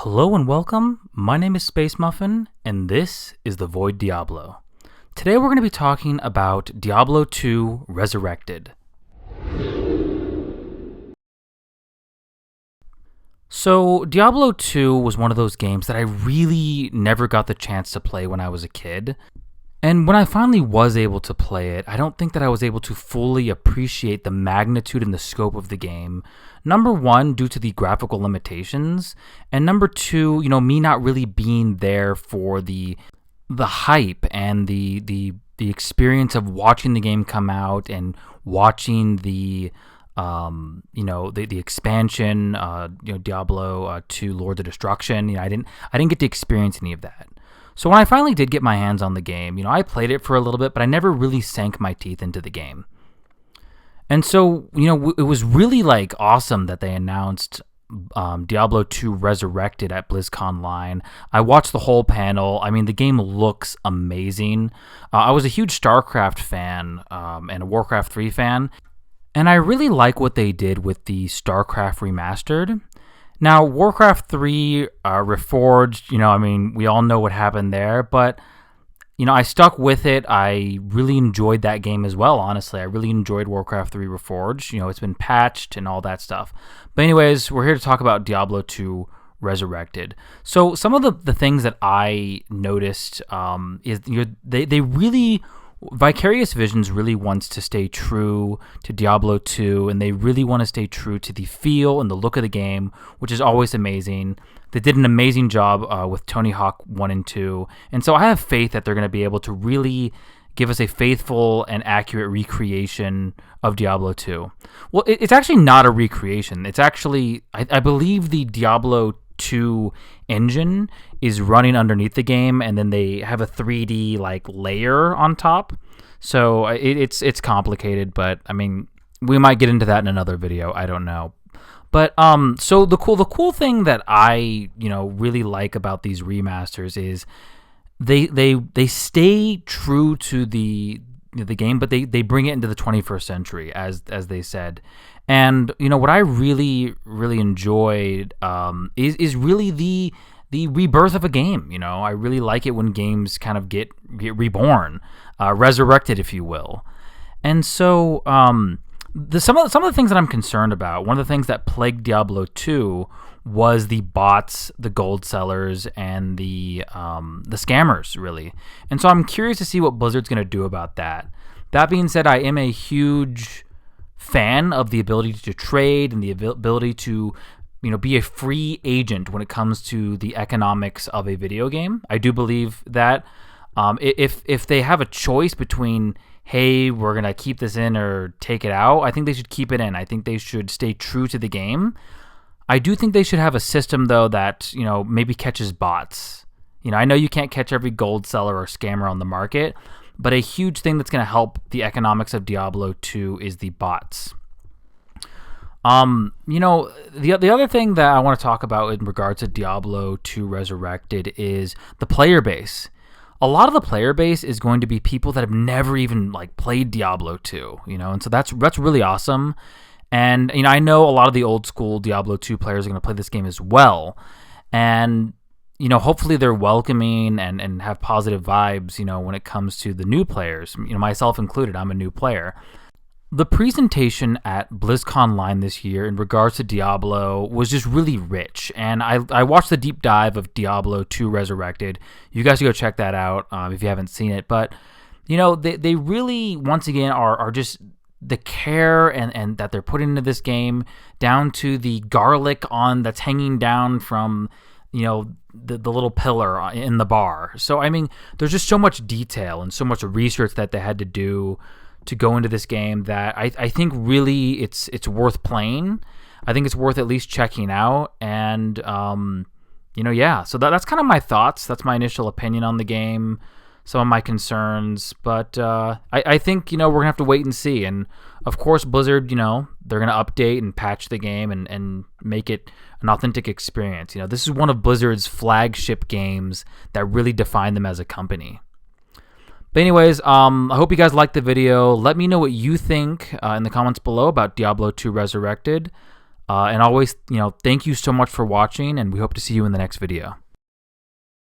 Hello and welcome. My name is Space Muffin, and this is The Void Diablo. Today we're going to be talking about Diablo II Resurrected. So, Diablo II was one of those games that I really never got the chance to play when I was a kid. And when I finally was able to play it, I don't think that I was able to fully appreciate the magnitude and the scope of the game. Number one, due to the graphical limitations, and number two, me not really being there for the hype and the experience of watching the game come out and watching the expansion, Diablo 2 Lords of Destruction. I didn't get to experience any of that. So when I finally did get my hands on the game, I played it for a little bit, but I never really sank my teeth into the game. And so, it was really awesome that they announced Diablo 2 Resurrected at Blizzconline. I watched the whole panel. I mean, the game looks amazing. I was a huge StarCraft fan and a Warcraft 3 fan, and I really like what they did with the StarCraft Remastered. Now, Warcraft 3 Reforged, we all know what happened there, but, I stuck with it. I really enjoyed that game as well, honestly. I really enjoyed Warcraft 3 Reforged. It's been patched and all that stuff. But anyways, we're here to talk about Diablo 2 Resurrected. So some of the things that I noticed is they really... Vicarious Visions really wants to stay true to Diablo 2, and they really want to stay true to the feel and the look of the game, which is always amazing. They did an amazing job with Tony Hawk 1 and 2, and so I have faith that they're going to be able to really give us a faithful and accurate recreation of Diablo 2. Well, it's actually not a recreation. It's actually, I believe the Diablo 2 engine is running underneath the game, and then they have a 3D layer on top. So it's complicated, but we might get into that in another video. I don't know. But so the cool thing that I really like about these remasters is they stay true to the game, but they bring it into the 21st century, as they said. And what I really enjoyed is really the rebirth of a game. I really like it when games kind of get reborn, resurrected, if you will. And so some of the things that I'm concerned about, one of the things that plagued Diablo 2 was the bots, the gold sellers, and the scammers, really. And so I'm curious to see what Blizzard's going to do about that. That being said, I am a huge fan of the ability to trade and the ability to be a free agent when it comes to the economics of a video game. I do believe that if they have a choice between, hey, we're going to keep this in or take it out, I think they should keep it in. I think they should stay true to the game. I do think they should have a system, though, that maybe catches bots. I know you can't catch every gold seller or scammer on the market, but a huge thing that's going to help the economics of Diablo 2 is the bots. The other thing that I want to talk about in regards to Diablo 2 Resurrected is the player base. A lot of the player base is going to be people that have never even played Diablo 2, and so that's really awesome. And I know a lot of the old school Diablo 2 players are going to play this game as well, and hopefully they're welcoming and have positive vibes, when it comes to the new players, myself included. I'm a new player. The presentation at BlizzConline this year in regards to Diablo was just really rich, and I watched the deep dive of Diablo 2 Resurrected. You guys should go check that out if you haven't seen it. But they really, once again, are just the care and that they're putting into this game, down to the garlic that's hanging down from the little pillar in the bar. So there's just so much detail and so much research that they had to do to go into this game that I think really it's worth playing. I think it's worth at least checking out. And so that's kind of my thoughts. That's my initial opinion on the game, some of my concerns. But I think we're gonna have to wait and see. And of course, Blizzard, they're gonna update and patch the game and make it an authentic experience. This is one of Blizzard's flagship games that really define them as a company. But anyways, I hope you guys liked the video. Let me know what you think in the comments below about Diablo 2 Resurrected. And always, thank you so much for watching, and we hope to see you in the next video.